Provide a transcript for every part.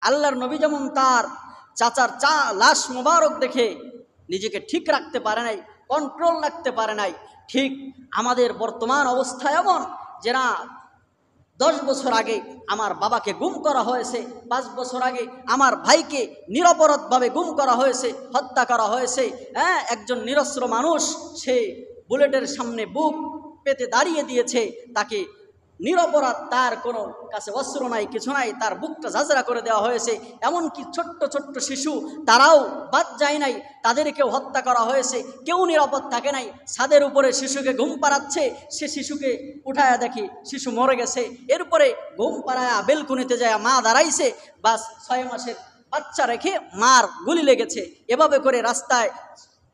আল্লাহর নবী যেমন তার চাচার লাশ মোবারক দেখে নিজেকে ঠিক রাখতে পারে নাই, কন্ট্রোল রাখতে পারে নাই, ঠিক আমাদের বর্তমান অবস্থা এমন যে না 10 বছর আগে আমার বাবাকে গুম করা হয়েছে, 5 বছর আগে আমার ভাইকে নিরপরাধভাবে গুম করা হয়েছে, হত্যা করা হয়েছে। হ্যাঁ, একজন নিরস্ত্র মানুষ সে বুলেটের সামনে বুক পেতে দাঁড়িয়ে দিয়েছে, তাকে নিরপরাধ, তার কোনো কাছে অস্ত্র নাই, কিছু নাই, তার বুকটা ঝাঁঝরা করে দেওয়া হয়েছে। এমনকি ছোট্ট ছোট্ট শিশু, তারাও বাদ যায় নাই, তাদেরকেও হত্যা করা হয়েছে, কেউ নিরাপদ থাকে নাই। ছাদের উপরে শিশুকে ঘুম পাড়াচ্ছে, সে শিশুকে উঠায়া দেখি শিশু মরে গেছে। এরপরে ঘুম পাড়ায়া বেলকুনিতে যায় মা দাঁড়াইছে, বাস 6 মাসের বাচ্চা রেখে মার গুলি লেগেছে। এভাবে করে রাস্তায়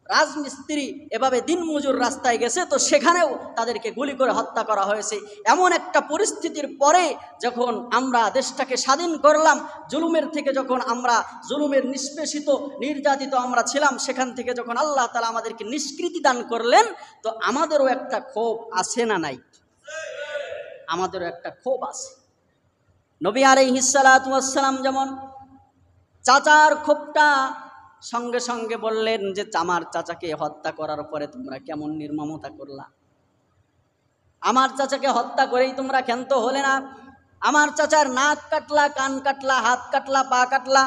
রাজমিস্ত্রি, এভাবে দিনমজুর রাস্তায় গেছে, তো সেখানেও তাদেরকে গুলি করে হত্যা করা হয়েছে। এমন একটা পরিস্থিতির পরে যখন আমরা দেশটাকে স্বাধীন করলাম, জুলুমের থেকে যখন আমরা জুলুমের নিষ্পেষিত নির্যাতিত আমরা ছিলাম, সেখান থেকে যখন আল্লাহ তাআলা আমাদেরকে নিষ্কৃতি দান করলেন, তো আমাদেরও একটা ক্ষোভ আছে না নাই? আমাদেরও একটা ক্ষোভ আছে। নবী আলাইহিস সালাতু ওয়াস সালাম যেমন চাচার ক্ষোভটা সঙ্গে সঙ্গে বললেন যে আমার চাচাকে হত্যা করার পরে তোমরা কেমন নির্মমতা করলা, আমার চাচাকে হত্যা করেই তোমরা ক্ষান্ত হলে না, আমার চাচার নাক কাটলা, কান কাটলা, হাত কাটলা, পা কাটলা,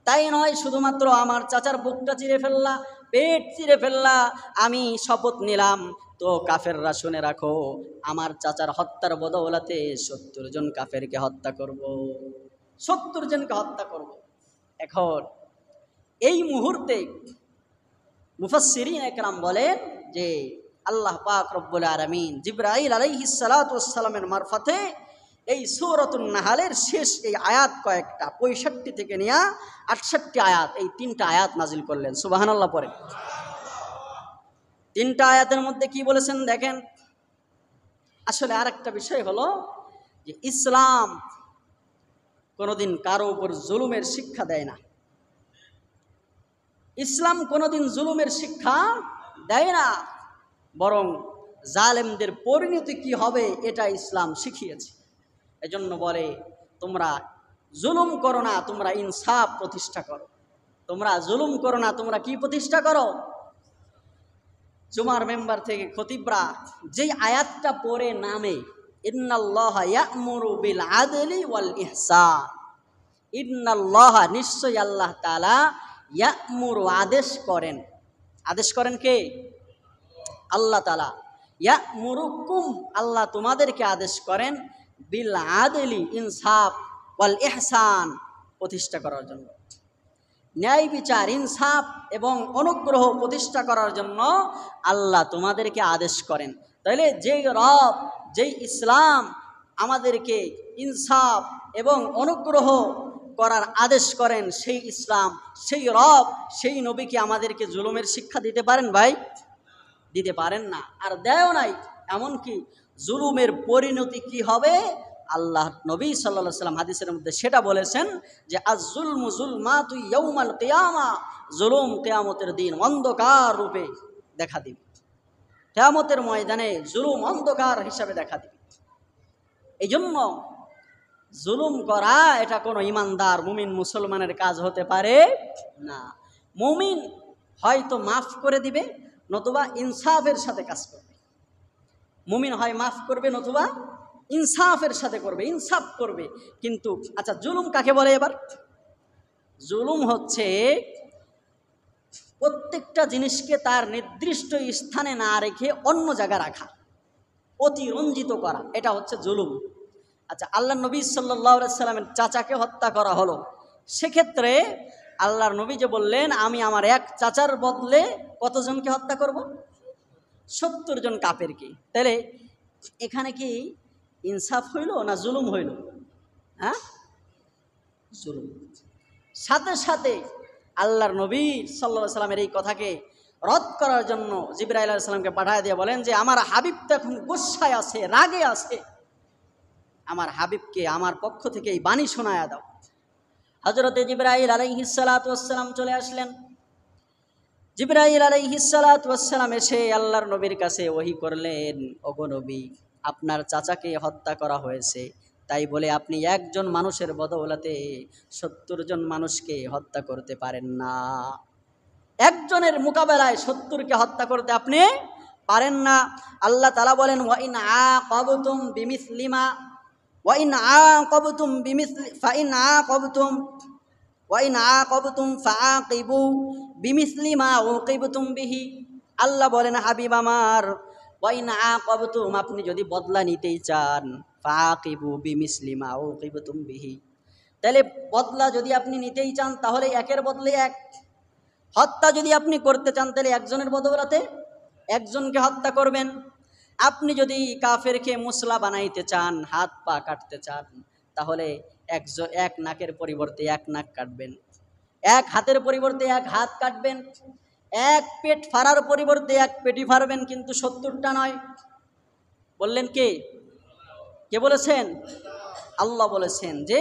তাই নয় শুধুমাত্র আমার চাচার বুকটা চিরে ফেললা, পেট চিরে ফেললা। আমি শপথ নিলাম, তো কাফেররা শুনে রাখো, আমার চাচার হত্যার বদৌলতে 70 জন কাফেরকে হত্যা করব, 70 জনকে হত্যা করব। এখন এই মুহূর্তে মুফাসসিরিন একরাম বলেন যে আল্লাহ পাক রব্বুল আলামিন জিবরাইল আলাইহিস সালাতু ওয়াস সালামের মারফতে এই সূরাতুন নাহলের শেষ এই আয়াত কয়েকটা 65 থেকে নিয়ে 68 আয়াত, এই 3টা আয়াত নাজিল করলেন। সুবহানাল্লাহ পড়েন। 3টা আয়াতের মধ্যে কি বলেছেন দেখেন। আসলে আরেকটা বিষয় হলো যে ইসলাম কোনোদিন কারো উপর জুলুমের শিক্ষা দেয় না। ইসলাম কোনোদিন জুলুমের শিক্ষা দেয় না, বরং জালেমদের পরিণতি কি হবে এটা ইসলাম শিখিয়েছে। এজন্য বলে তোমরা জুলুম করো না, তোমরা ইনসাফ প্রতিষ্ঠা করো। তোমরা জুলুম করো না, তোমরা কি প্রতিষ্ঠা করো? জুমার মেম্বার থেকে খতিবরা যেই আয়াতটা পড়ে নামে, ইন্নাল্লাহা ইয়া'মুরু বিল আদলি ওয়াল ইহসান, ইন্নাল্লাহা নিশ্চয় আল্লাহ তাআলা ইয়া'মুরু আদেশ করেন। আদেশ করেন কে? আল্লাহ তাআলা। ইয়া'মুরুকুম আল্লাহ তোমাদেরকে আদেশ করেন, বিল আদলি ইনসাফ, ওয়াল ইহসান প্রতিষ্ঠা করার জন্য, ন্যায় বিচার, ইনসাফ এবং অনুগ্রহ প্রতিষ্ঠা করার জন্য আল্লাহ তোমাদেরকে আদেশ করেন। তাহলে যেই রব, যেই ইসলাম আমাদেরকে ইনসাফ এবং অনুগ্রহ করার আদেশ করেন, সেই ইসলাম, সেই রব, সেই নবীকে আমাদেরকে জুলুমের শিক্ষা দিতে পারেন ভাই? দিতে পারেন না, আর দেয়ও নাই। এমনকি জুলুমের পরিণতি কি হবে আল্লাহ নবী সাল্লাল্লাহু আলাইহি ওয়াসাল্লাম হাদিসের মধ্যে সেটা বলেছেন যে আয-যুলমু যুলমাতু ইয়াউমাল কিয়ামা, জুলুম কিয়ামতের দিন অন্ধকার রূপে দেখা দিবে। কিয়ামতের ময়দানে জুলুম অন্ধকার হিসাবে দেখা দিবে। এই জন্য জুলুম করা এটা কোনো ইমানদার মুমিন মুসলমানের কাজ হতে পারে না। মুমিন হয়তো মাফ করে দিবে, নতুবা ইনসাফের সাথে কাজ করবে। মুমিন হয় মাফ করবে, নতুবা ইনসাফের সাথে করবে, ইনসাফ করবে। কিন্তু আচ্ছা, জুলুম কাকে বলে? এবার জুলুম হচ্ছে প্রত্যেকটা জিনিসকে তার নির্দিষ্ট স্থানে না রেখে অন্য জায়গায় রাখা, অতিরঞ্জিত করা, এটা হচ্ছে জুলুম। আচ্ছা, আল্লাহ নবী সাল্লাল্লাহু আলাইহি সাল্লামের চাচাকে হত্যা করা হলো, সেক্ষেত্রে আল্লাহর নবী যে বললেন আমি আমার এক চাচার বদলে কতজনকে হত্যা করব? 70 জন কাফেরকে। তাহলে এখানে কি ইনসাফ হইল না জুলুম হইল? হ্যাঁ, জুলুম। সাথে সাথে আল্লাহর নবী সাল্লাল্লাহু আলাইহি সাল্লামের এই কথাকে রদ করার জন্য জিবরাইল আলাইহিস সালামকে পাঠিয়ে দিয়ে বলেন যে আমার হাবিব তো এখন গুসায় আছে, রাগে আছে, আমার হাবিবকে আমার পক্ষ থেকে এই বাণী শোনায়া দাও। হযরতে জিবরাইল আলাইহিস সালাতু ওয়াস সালাম চলে আসলেন। জিবরাইল আলাইহিস সালাতু ওয়াস সালাম এসে আল্লাহর নবীর কাছে ওহী করলেন, ওগো নবী, আপনার চাচাকে হত্যা করা হয়েছে, তাই বলে আপনি একজন মানুষের বদৌলতে 70 জন মানুষকে হত্যা করতে পারেন না। একজনের মোকাবেলায় 70কে হত্যা করতে আপনি পারেন না। আল্লাহ তাআলা বলেন ওয়াইন আকাবতুম বিমিসলিমা ওয়াইন আকাবতুম বিমিসলি ফাইন আকাবতুম ওয়াইন আকাবতুম ফাআকিবু বিমিসলি মা উকিবতুম বিহি। আল্লাহ বলেন হাবিব আমার, ওয়াইন আকাবতুম, আপনি যদি বদলা নিতেই চান, ফাআকিবু বিমিসলি মা উকিবতুম বিহি, তাহলে বদলা যদি আপনি নিতেই চান তাহলে একের বদলে এক। হত্যা যদি আপনি করতে চান তাহলে একজনের বদলাতে একজনকে হত্যা করবেন। আপনি যদি কাফেরকে মুসলা বানাইতে চান, হাত পা কাটতে চান, তাহলে এক নাকের পরিবর্তে এক নাক কাটবেন, এক হাতের পরিবর্তে এক হাত কাটবেন, এক পেট ফাড়ার পরিবর্তে এক পেটি ফাড়বেন, কিন্তু 70টা নয়। বললেন কে? কে বলেছেন? আল্লাহ বলেছেন যে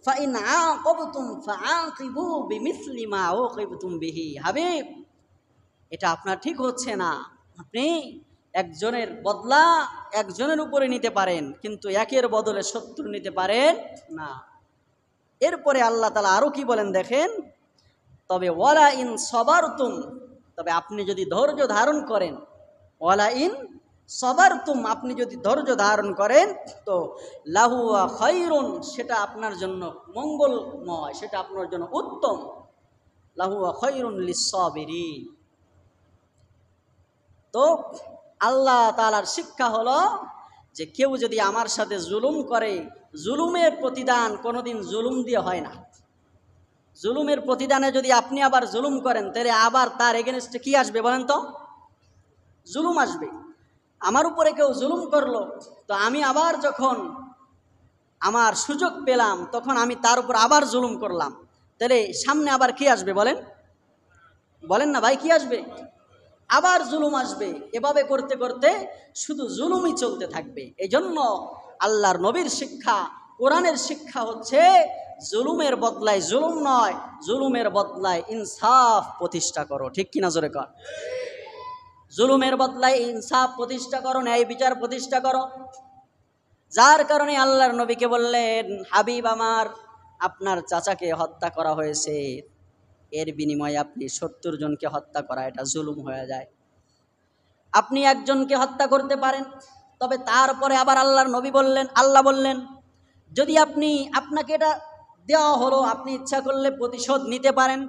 ফাইন আকাবতুম ফাআকিবু বিমিসলি মা উকিবতুম বিহি। হাবিব, এটা আপনার ঠিক হচ্ছে না। আপনি একজনের বদলা একজনের উপরে নিতে পারেন, কিন্তু একের বদলে 70 নিতে পারেন না। এরপরে আল্লাহ তাআলা আরো কি বলেন দেখেন, তবে ওয়ালা ইন সবারতুম, তবে আপনি যদি ধৈর্য ধারণ করেন, ওয়ালা ইন সবারতুম, আপনি যদি ধৈর্য ধারণ করেন, তো লাহুয়া খায়রুন, সেটা আপনার জন্য মঙ্গলময়, সেটা আপনার জন্য উত্তম। লাহুয়া খায়রুন লিস-সাবিরিন। তো আল্লাহ তাআলার শিক্ষা হলো যে কেউ যদি আমার সাথে জুলুম করে, জুলুমের প্রতিদান কোনোদিন জুলুম দিয়ে হয় না। জুলুমের প্রতিদানে যদি আপনি আবার জুলুম করেন, তাহলে আবার তার এগেনস্টে কি আসবে বলেন তো? জুলুম আসবে। আমার উপরে কেউ জুলুম করলো, তো আমি আবার যখন আমার সুযোগ পেলাম তখন আমি তার উপর আবার জুলুম করলাম, তাহলে সামনে আবার কি আসবে বলেন? বলেন না ভাই, কি আসবে? আবার জুলুম আসবে। এভাবে করতে করতে শুধু জুলুমই চলতে থাকবে। এই জন্য আল্লাহর নবীর শিক্ষা, কোরআনের শিক্ষা হচ্ছে জুলুমের বদলায় জুলুম নয়, জুলুমের বদলায় ইনসাফ প্রতিষ্ঠা করো। ঠিক কিনা জোরে কর? জুলুমের বদলায় ইনসাফ প্রতিষ্ঠা করো, ন্যায় বিচার প্রতিষ্ঠা করো। যার কারণে আল্লাহর নবীকে বললেন, হাবিব আমার, আপনার চাচাকে হত্যা করা হয়েছে, এর বিনিময়ে আপনি 70 জনকে হত্যা করা এটা জুলুম হয়ে যায়। আপনি একজনকে হত্যা করতে পারেন, তবে তারপরে আবার আল্লাহর নবী বললেন, আল্লাহ বললেন, যদি আপনাকে এটা দেওয়া হলো, আপনি ইচ্ছা করলে প্রতিশোধ নিতে পারেন,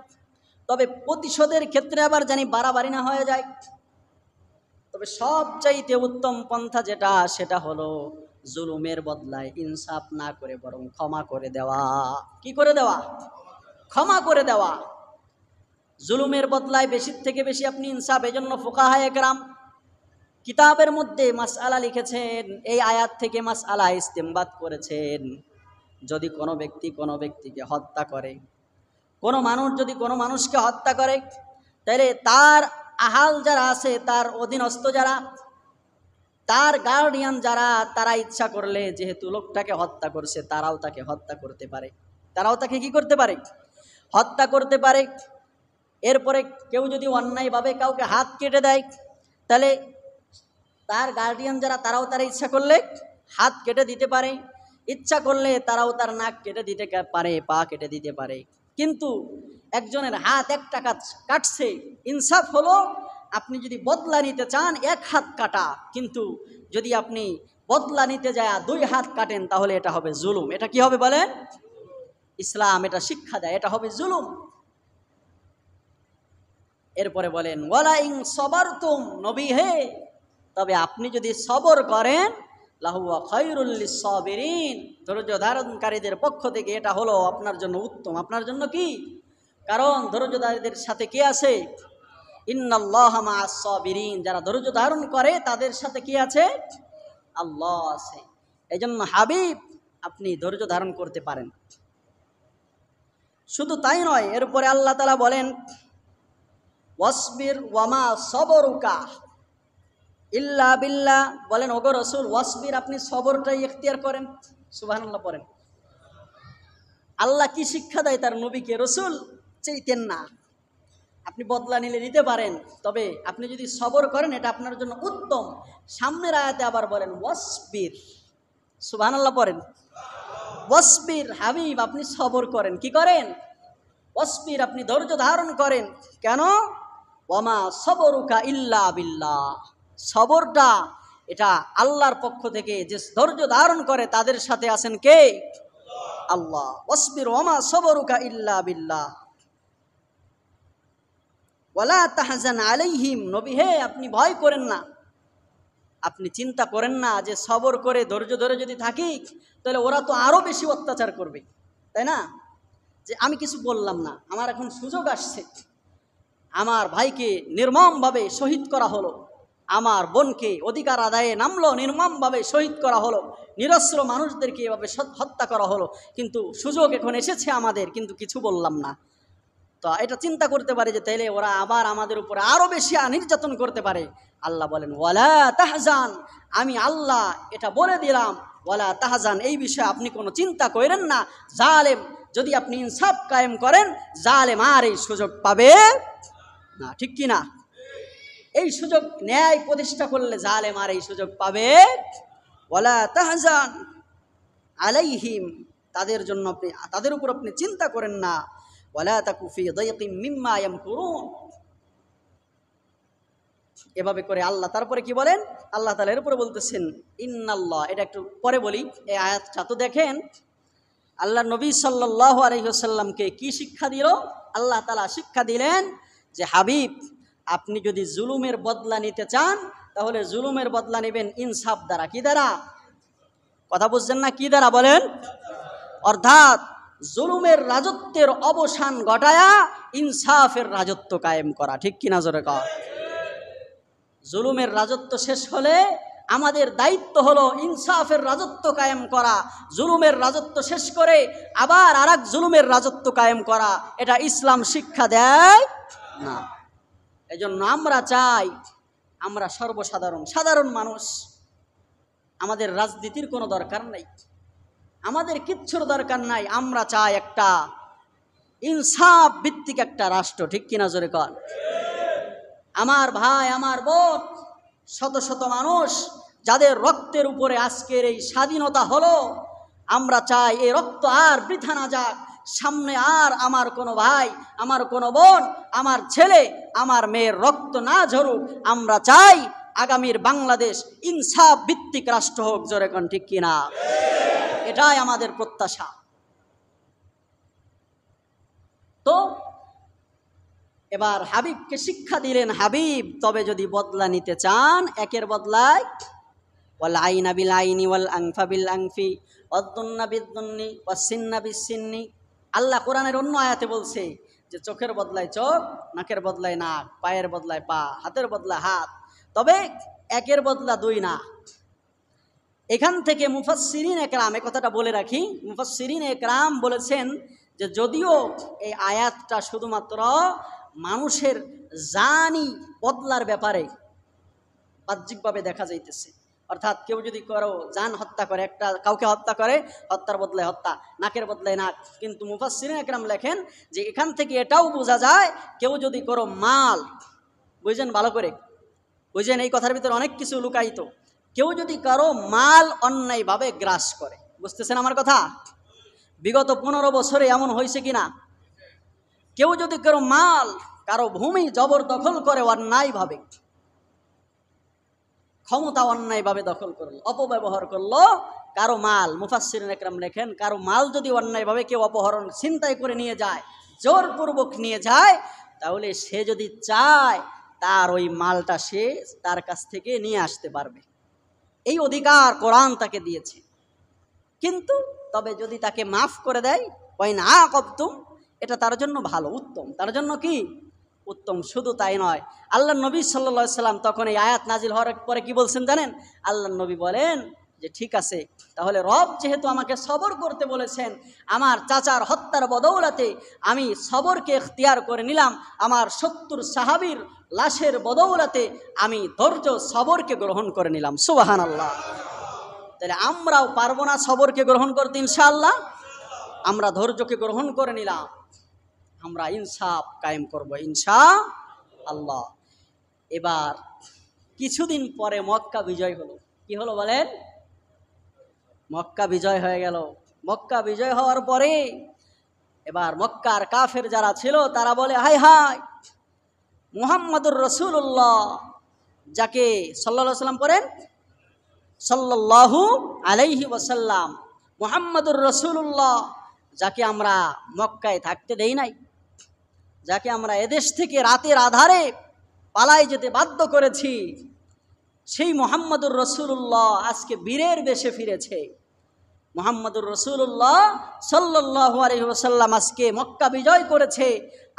তবে প্রতিশোধের ক্ষেত্রে আবার জানি বাড়াবাড়ি না হয়ে যায়। তবে সবচাইতে উত্তম পন্থা যেটা, সেটা হলো জুলুমের বদলায় ইনসাফ না করে বরং ক্ষমা করে দেওয়া। কি করে দেওয়া? ক্ষমা করে দেওয়া। জুলুমের বদলায় বেশির থেকে বেশি আপনি ইনসাফ। এই জন্য ফুকাহায়ে কেরাম কিতাবের মধ্যে মাসআলা লিখেছেন, এই আয়াত থেকে মাসআলা ইস্তেমবাদ করেছেন, যদি কোনো ব্যক্তি কোনো ব্যক্তিকে হত্যা করে, কোনো মানুষ যদি কোনো মানুষকে হত্যা করে, তাহলে তার আহাল যারা আছে, তার অধীনস্থ যারা, তার গার্ডিয়ান যারা, তারা ইচ্ছা করলে যেহেতু লোকটাকে হত্যা করছে, তারাও তাকে হত্যা করতে পারে। তারাও তাকে কি করতে পারে? হত্যা করতে পারে। এরপরে কেউ যদি অন্যায়ভাবে কাউকে হাত কেটে দেয়, তাহলে তার গার্ডিয়ান যারা, তারাও তার ইচ্ছা করলে হাত কেটে দিতে পারে, ইচ্ছা করলে তারাও তার নাক কেটে দিতে পারে, পা কেটে দিতে পারে। কিন্তু একজনের হাত একটা কাটছে, ইনসাফ হলো আপনি যদি বদলা নিতে চান 1 হাত কাটা, কিন্তু যদি আপনি বদলা নিতে যায় 2 হাত কাটেন, তাহলে এটা হবে জুলুম। এটা কি হবে বলেন? ইসলাম এটা শিক্ষা দেয়, এটা হবে জুলুম। এরপরে বলেন ওয়ালা ইন সবারতুম, নবী হে, তবে আপনি যদি সবর করেন, লাহুয়া খায়রুল লিস-সাবিরিন, ধৈর্য ধারণকারীদের পক্ষ থেকে এটা হলো আপনার জন্য উত্তম। আপনার জন্য কি? কারণ ধৈর্যধারীদের সাথে কে আছে? ইন্নাল্লাহা মা'আস-সাবিরিন, যারা ধৈর্য ধারণ করে তাদের সাথে কি আছে? আল্লাহ আছে। এইজন্য হাবিব, আপনি ধৈর্য ধারণ করতে পারেন। শুধু তাই নয়, এরপরে আল্লাহ তাআলা বলেন ওয়াসবির ওয়ামা সবরুকা ইল্লা বিল্লাহ, বলেন ওগো রাসূল, ওয়াসবির, আপনি সবরটাই ইখতিয়ার করেন। সুবহানাল্লাহ পড়েন। আল্লাহ কি শিক্ষা দেয় তার নবীকে? রাসূল চাইতেন না, আপনি বদলা নিলে নিতে পারেন, তবে আপনি যদি সবর করেন এটা আপনার জন্য উত্তম। সামনের আয়াতে আবার বলেন ওয়াসবির। সুবহানাল্লাহ পড়েন। ওয়াসবির হাবিব, আপনি সবর করেন। কি করেন? ওয়াসবির, আপনি ধৈর্য ধারণ করেন। কেন? ওয়ামা সবরুকা ইল্লা বিল্লাহ, সবরটা এটা আল্লাহর পক্ষ থেকে। যে ধৈর্য ধারণ করে তাদের সাথে আছেন কে? আল্লাহ। ওয়াসবির ওয়ামা সবরুকা ইল্লা বিল্লাহ ওয়ালা তাহজান আলাইহিম, নবী হে আপনি ভয় করেন না, আপনি চিন্তা করেন না যে সবর করে ধৈর্য ধরে যদি থাকি তাহলে ওরা তো আরো বেশি অত্যাচার করবে, তাই না? যে আমি কিছু বললাম না, আমার এখন সুযোগ আসছে, আমার ভাইকে নির্মমভাবে শহীদ করা হলো, আমার বোনকে অধিকার আদায়ে নামলো নির্মমভাবে শহীদ করা হলো, নিরস্ত্র মানুষদেরকে এভাবে হত্যা করা হলো, কিন্তু সুযোগ এখন এসেছে আমাদের, কিন্তু কিছু বললাম না। তো এটা চিন্তা করতে পারে যে তাইলে ওরা আবার আমাদের উপরে আরো বেশি নির্যাতন করতে পারে। আল্লাহ বলেন ওয়ালা তাহজান, আমি আল্লাহ এটা বলে দিলাম, ওয়ালা তাহজান, এই বিষয়ে আপনি কোনো চিন্তা করেন না। জালেম, যদি আপনি ইনসাফ কায়েম করেন, জালেম আর এই সুযোগ পাবে না, ঠিক কি না? এই সুযোগ ন্যায় প্রতিষ্ঠা করলে জালেম আর এই সুযোগ পাবে। ওয়ালা তাহজান আলাইহিম, তাদের জন্য আপনি, তাদের উপর আপনি চিন্তা করেন না। ওয়ালা তাকু ফি দাইকিম মিম্মা ইয়ামকুরুন, এভাবে করে আল্লাহ তারপরে কি বলেন? আল্লাহ তাআলা এর উপরে বলতেছেন ইন্নাল্লাহ। এটা একটু পরে বলি, এই আয়াতটা তো দেখেন আল্লাহ নবী সাল্লাল্লাহু আলাইহি ওয়াসাল্লামকে কি শিক্ষা দিল? আল্লাহ তাআলা শিক্ষা দিলেন যে হাবিব, আপনি যদি জুলুমের বদলা নিতে চান তাহলে জুলুমের বদলা নেবেন ইনসাফ দ্বারা। কি দ্বারা? কথা বুঝছেন না? কি দ্বারা বলেন? অর্থাৎ জুলুমের রাজত্বের অবসান ঘটায়া ইনসাফের রাজত্ব কায়েম করা, ঠিক কিনা জোরে কর? জুলুমের রাজত্ব শেষ হলে আমাদের দায়িত্ব হলো ইনসাফের রাজত্ব কায়েম করা। জুলুমের রাজত্ব শেষ করে আবার আরেক জুলুমের রাজত্ব কায়েম করা, এটা ইসলাম শিক্ষা দেয় না। এজন্য আমরা চাই, আমরা সর্বসাধারণ সাধারণ মানুষ, আমাদের রাজনীতির কোনো দরকার নাই, আমাদের কিচ্ছুর দরকার নাই। আমরা চাই একটা ইনসাফ ভিত্তিক একটা রাষ্ট্র, ঠিক কিনা জোরে কর? আমার ভাই, আমার বোন, শত শত মানুষ যাদের রক্তের উপরে আজকের এই স্বাধীনতা হলো, আমরা চাই এই রক্ত আর বৃথা না যাক। সামনে আর আমার কোনো ভাই, আমার কোনো বোন, আমার ছেলে, আমার মেয়ের রক্ত না ঝরুক। আমরা চাই আগামীর বাংলাদেশ ইনসাফ ভিত্তিক রাষ্ট্র হোক, জোরে কোন ঠিক কিনা? এটাই আমাদের প্রত্যাশা। তো এবার হাবিবকে শিক্ষা দিলেন, হাবিব তবে যদি বদলা নিতে চান, একের বদলায় ওয়াল আইনা বিল আইনি ওয়াল আনফা বিল আনফি ওয়াদ-দুন্না বিদ-দুন্নি ওয়াস-সিন্না বিস-সিন্নি। আল্লাহ কোরআনের অন্য আয়াতে বলছে যে চোখের বদলায় চোখ, নাকের বদলায় নাক, পায়ের বদলায় পা, হাতের বদলায় হাত, তবে একের বদলা দুই না। এখান থেকে মুফাসসিরিন একরাম, এই কথাটা বলে রাখি, মুফাসসিরিন একরাম বলেছেন যে যদিও এই আয়াতটা শুধুমাত্র মানুষের জানি বদলার ব্যাপারে বাহ্যিকভাবে দেখা যাইতেছে, অর্থাৎ কেউ যদি কারো জান হত্যা করে, একটা কাউকে হত্যা করে, হত্যার বদলায় হত্যা, নাকের বদলায় নাক। কিন্তু মুফাসসিরিন একরাম লেখেন যে এখান থেকে এটাও বোঝা যায়, কেউ যদি কারো মাল, বুঝেন ভালো করে, বুঝেন এই কথার ভিতরে অনেক কিছু লুকায়িত, কেউ যদি কারো মাল অন্যায়ভাবে গ্রাস করে, বুঝতেছেন আমার কথা? বিগত 15 বছরে এমন হয়েছে কিনা? কেউ যদি কারো মাল, কারো ভূমি জবরদখল করে অন্যায়ভাবে, ক্ষমতা অন্যায়ভাবে দখল করলো, অপব্যবহার করলো কারো মাল, মুফাসসিরিন একরাম লেখেন কারো মাল যদি অন্যায়ভাবে কেউ অপহরণ ছিনতাই করে নিয়ে যায়, জোরপূর্বক নিয়ে যায়, তাহলে সে যদি চায় তার ওই মালটা সে তার কাছ থেকে নিয়ে আসতে পারবে। এই অধিকার কোরআন তাকে দিয়েছে। কিন্তু তবে যদি তাকে মাফ করে দেয়, ওয়াইন আকাবতুম, এটা তার জন্য ভালো, উত্তম, তার জন্য কি উত্তম। শুধু তাই নয়, আল্লাহ নবী সাল্লাল্লাহু আলাইহি সাল্লাম তখন এই আয়াত নাজিল হওয়ার পরে কি বলছেন জানেন? আল্লাহ নবী বলেন যে ঠিক আছে, তাহলে রব যেহেতু আমাকে সবর করতে বলেছেন, আমার চাচার হত্যার বদৌলতে আমি সবরকে ইখতিয়ার করে নিলাম, আমার 70 সাহাবীর লাশের বদৌলতে আমি ধৈর্য সবরকে গ্রহণ করে নিলাম। সুবহানাল্লাহ। তাহলে আমরাও পারবো না সবরকে গ্রহণ করতে? ইনশাআল্লাহ আমরা ধৈর্যকে গ্রহণ করে নিলাম, আমরা ইনসাফ কায়েম করব ইনশাআল্লাহ। এবার কিছুদিন পরে মক্কা বিজয় হলো। কি হলো বলেন? মক্কা বিজয় হয়ে গেল। মক্কা বিজয় হওয়ার পরে এবার মক্কার কাফের যারা ছিল তারা বলে, হায় হায়, মুহাম্মাদুর রাসূলুল্লাহ, যাকে সাল্লাল্লাহু আলাইহি সাল্লাম পড়েন, সাল্লাল্লাহু আলাইহি ওয়াসাল্লাম, মুহাম্মাদুর রাসূলুল্লাহ, যাকে আমরা মক্কায় থাকতে দেই নাই, যাকে আমরা এদেশ থেকে রাতের আধারে পালায় যেতে বাধ্য করেছি, সেই মুহাম্মাদুর রাসূলুল্লাহ আজকে বীরের বেশে ফিরেছে। মুহাম্মাদুর রাসূলুল্লাহ সাল্লাল্লাহু আলাইহি ওয়াসাল্লাম আজকে মক্কা বিজয় করেছে।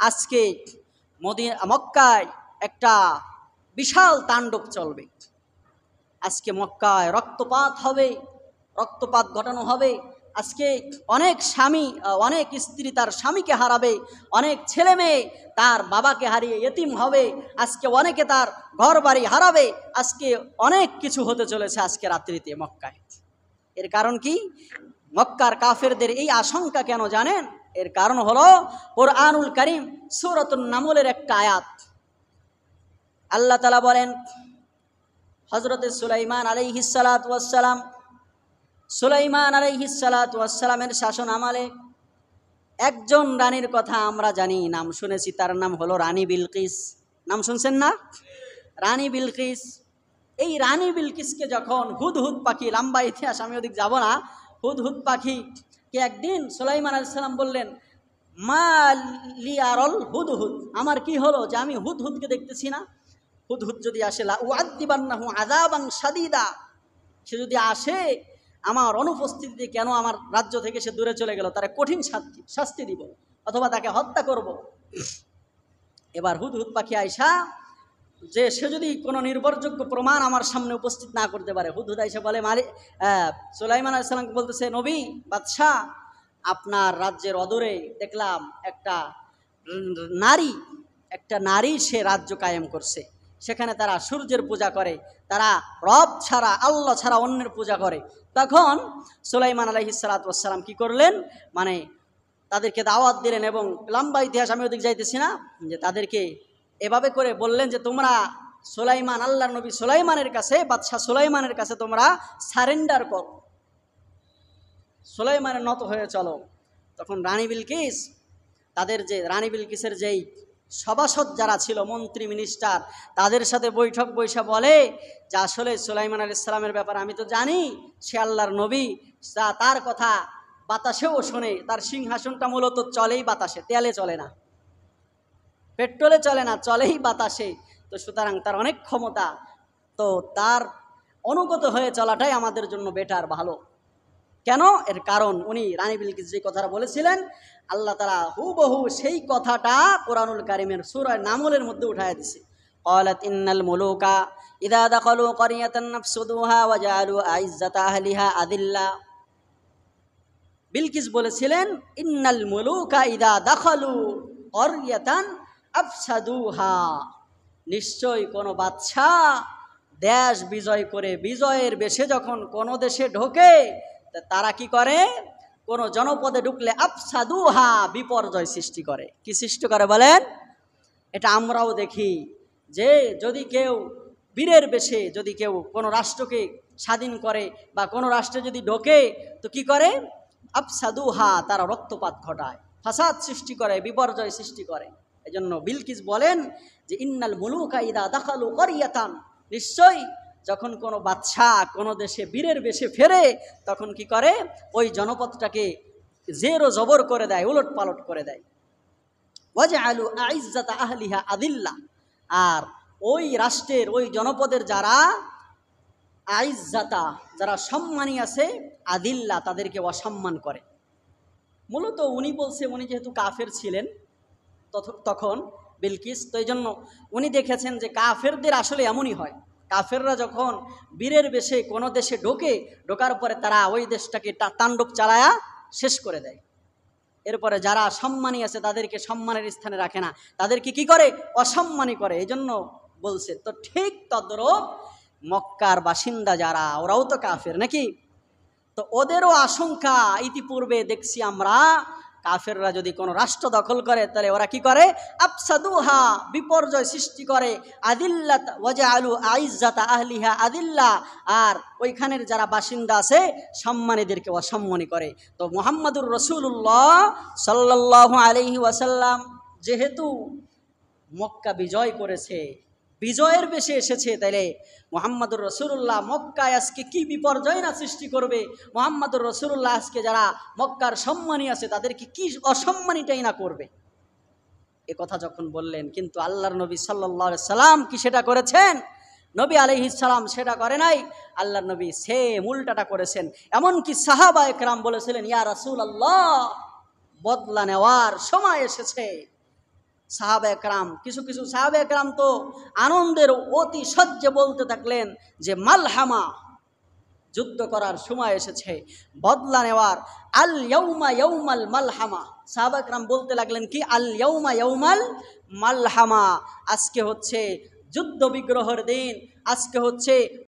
আজকে মক্কায় একটা বিশাল তাণ্ডব চলবে। আজকে মক্কায় রক্তপাত হবে, রক্তপাত ঘটানো হবে। আজকে অনেক স্বামী, অনেক স্ত্রী তার স্বামীকে হারাবে, অনেক ছেলে মেয়ে তার বাবাকে হারিয়ে এতিম হবে, আজকে অনেকে তার ঘর বাড়ি হারাবে, আজকে অনেক কিছু হতে চলেছে আজকে রাত্রিতে মক্কায়। এর কারণ কি? মক্কার কাফেরদের এই আশঙ্কা কেন জানেন? এর কারণ হলো কুরআনুল কারীম সূরাতুন নামলের একটা আয়াত। আল্লাহ তাআলা বলেন, হযরতে সুলাইমান আলাইহিস সালাতু ওয়াস সালাম, সুলাইমান আলাইহিস সালাতু ওয়াস সালামের শাসন আমলে একজন রানীর কথা আমরা জানি, নাম শুনেছি, তার নাম হলো রানী বিলকিস। নাম শুনছেন না? রানী বিলকিস। এই রানী বিলকিসকে যখন হুদহুদ পাখি, লম্বা ইতিহাস, আমি ওদিক যাব না, হুদহুদ পাখিকে একদিন সুলাইমান আলাইহিস সালাম বললেন, মা লিয়ারল হুদহুদ, আমার কি হলো যে আমি হুদহুদকে দেখতেছি না? হুদহুদ যদি আসে, লা উআযিবান্নাহু আযাবান শাদীদা, সে যদি আসে আমার অনুপস্থিতিতে কেন আমার রাজ্য থেকে সে দূরে চলে গেল, তার কঠিন শাস্তি দিব, অথবা তাকে হত্যা করব। এবার হুদহুদ পাখি আয়সা, যে সে যদি কোনো নির্ভরযোগ্য প্রমাণ আমার সামনে উপস্থিত না করতে পারে, হুদহুদ আয়সা বলে, সুলাইমান আলাইহিস সালামকে বলতেছে, নবী, বাদশাহ, আপনার রাজ্যের অদূরে দেখলাম একটা নারী সে রাজ্য কায়েম করছে, সেখানে তারা সূর্যের পূজা করে, তারা রব ছাড়া, আল্লাহ ছাড়া অন্যের পূজা করে। তখন সুলাইমান আলাইহিস সালাতু ওয়াস সালাম কি করলেন, মানে তাদেরকে দাওয়াত দিলেন, এবং লম্বা ইতিহাস, আমি ওদিক যাইতেছি না, যে তাদেরকে এভাবে করে বললেন যে তোমরা সুলাইমান, আল্লাহর নবী সুলাইমানের কাছে, বাদশাহ সুলাইমানের কাছে তোমরা সারেন্ডার করো, সুলাইমানের নত হয়ে চলো। তখন রানী বিলকিস, তাদের যে রানী বিলকিসের যেই সভাসদ যারা ছিল, মন্ত্রী মিনিস্টার, তাদের সাথে বৈঠক বৈশা বলে যে আসলে সুলাইমান আলাইহিস সালামের ব্যাপারে আমি তো জানি, সে আল্লাহর নবী, তার কথা বাতাসেও শোনে, তার সিংহাসনটা মূলত চলেই বাতাসে, তেলে চলে না, পেট্রোলে চলে না, চলেই বাতাসে। তো সুতরাং তার অনেক ক্ষমতা, তো তার অনুগত হয়ে চলাটাই আমাদের জন্য বেটার, ভালো। কেন? এর কারণ উনি রানী বিলকিস যে কথাটা বলেছিলেন, আল্লাহ তাআলা হুবহু সেই কথাটা কোরআনুল কারীমের সূরা নামলের মধ্যে উঠায় দিয়েছে। ক্বালাত ইন্নাল মুলুকা ইযা দাখালু ক্বরিয়াতান নাফসুদুহা ওয়া জাআলু আইজ্জাতা আহলিহা আযিল্লা। বিলকিস বলেছিলেন, ইন্নাল মুলুকা ইযা দাখালু ক্বরিয়াতান আফসাদুহা, নিশ্চয় কোনো বাদশা দেশ বিজয় করে, বিজয়ের বেশে যখন কোনো দেশে ঢোকে, তারা কি করে? কোনো জনপদে ঢুকলে আফসাদুহা, বিপর্যয় সৃষ্টি করে। কি সৃষ্টি করে বলেন? এটা আমরাও দেখি, যে যদি কেউ বীরের বেশে যদি কেউ কোনো রাষ্ট্রকে স্বাধীন করে বা কোনো রাষ্ট্রে যদি ঢোকে, তো কি করে? আফসাদুহা, তারা রক্তপাত ঘটায়, ফাসাদ সৃষ্টি করে, বিপর্যয় সৃষ্টি করে। এজন্য বিলকিস বলেন যে ইন্নাল মুলুকা ইযা দাখালু ক্বরিয়াতান, নিশ্চয় যখন কোনো বাদশাহ কোনো দেশে বীরের বেশে ফেরে, তখন কি করে? ওই জনপদটাকে জের ও জবর করে দেয়, উলট পালট করে দেয়। ওয়াজআলু আইজ্জাতা আহলিহা আযিল্লা, আর ওই রাষ্ট্রের, ওই জনপদের যারা আইজ্জাতা, যারা সম্মানী আছে, আদিল্লা, তাদেরকে অসম্মান করে। মূলত উনি বলছে, উনি যেহেতু কাফের ছিলেন তখন বিলকিস, তো এই জন্য উনি দেখেছেন যে কাফেরদের আসলে এমনই হয়। কাফেররা যখন বীরের বেশে কোনো দেশে ঢোকার পরে তারা ওই দেশটাকে তাণ্ডব চালায়া শেষ করে দেয়। এরপরে যারা সম্মানী আছে তাদেরকে সম্মানের স্থানে রাখে না, তাদেরকে কি করে? অসম্মানী করে। এই জন্য বলছে, তো ঠিক তদ্রূপ মক্কার বাসিন্দা যারা, ওরাও তো কাফের নাকি? তো ওদেরও আশঙ্কা, ইতিপূর্বে দেখছি আমরা কাফেররা যদি কোনো রাষ্ট্র দখল করে তাহলে ওরা কি করে? আফসাদুহা, বিপর্যয় সৃষ্টি করে, আদিল্লাত ওয়াজআলু আইজ্জাতা আহলিহা আদিল্লা, আর ওইখানের যারা বাসিন্দা আছে সম্মানীদেরকে অসম্মানী করে। তো মুহাম্মাদুর রাসূলুল্লাহ সাল্লাল্লাহু আলাইহি ওয়াসাল্লাম যেহেতু মক্কা বিজয় করেছে, বিজয়ের বেশে এসেছে, তাইলে মুহাম্মাদুর রাসূলুল্লাহ মক্কায় আজকে কি বিপর্যয় না সৃষ্টি করবে। মুহাম্মাদুর রাসূলুল্লাহ আজকে যারা মক্কার সম্মানী আছে তাদেরকে কি অসম্মানীটাই না করবে। এ কথা যখন বললেন, কিন্তু আল্লাহর নবী সাল্লাল্লাহু আলাইহি সাল্লাম কি সেটা করেছেন? নবী আলাইহিস সালাম সেটা করে নাই। আল্লাহর নবী সেম উল্টাটা করেছেন। এমনকি সাহাবা একরাম বলেছিলেন, ইয়া রাসূলুল্লাহ, বদলা নেওয়ার সময় এসেছে। সাহাবা একরাম, কিছু কিছু সাহাবা একরাম তো আনন্দের অতি সহ্যে বলতে থাকলেন যে মালহামা, যুদ্ধ করার সময় এসেছে, বদলা নেওয়ার। আল ইয়াউমা ইয়াউমাল মালহামা, সাহাবা একরাম বলতে লাগলেন কি, আল ইয়াউমা ইয়াউমাল মালহামা, আজকে হচ্ছে যুদ্ধ বিগ্রহের দিন, আজকে হচ্ছে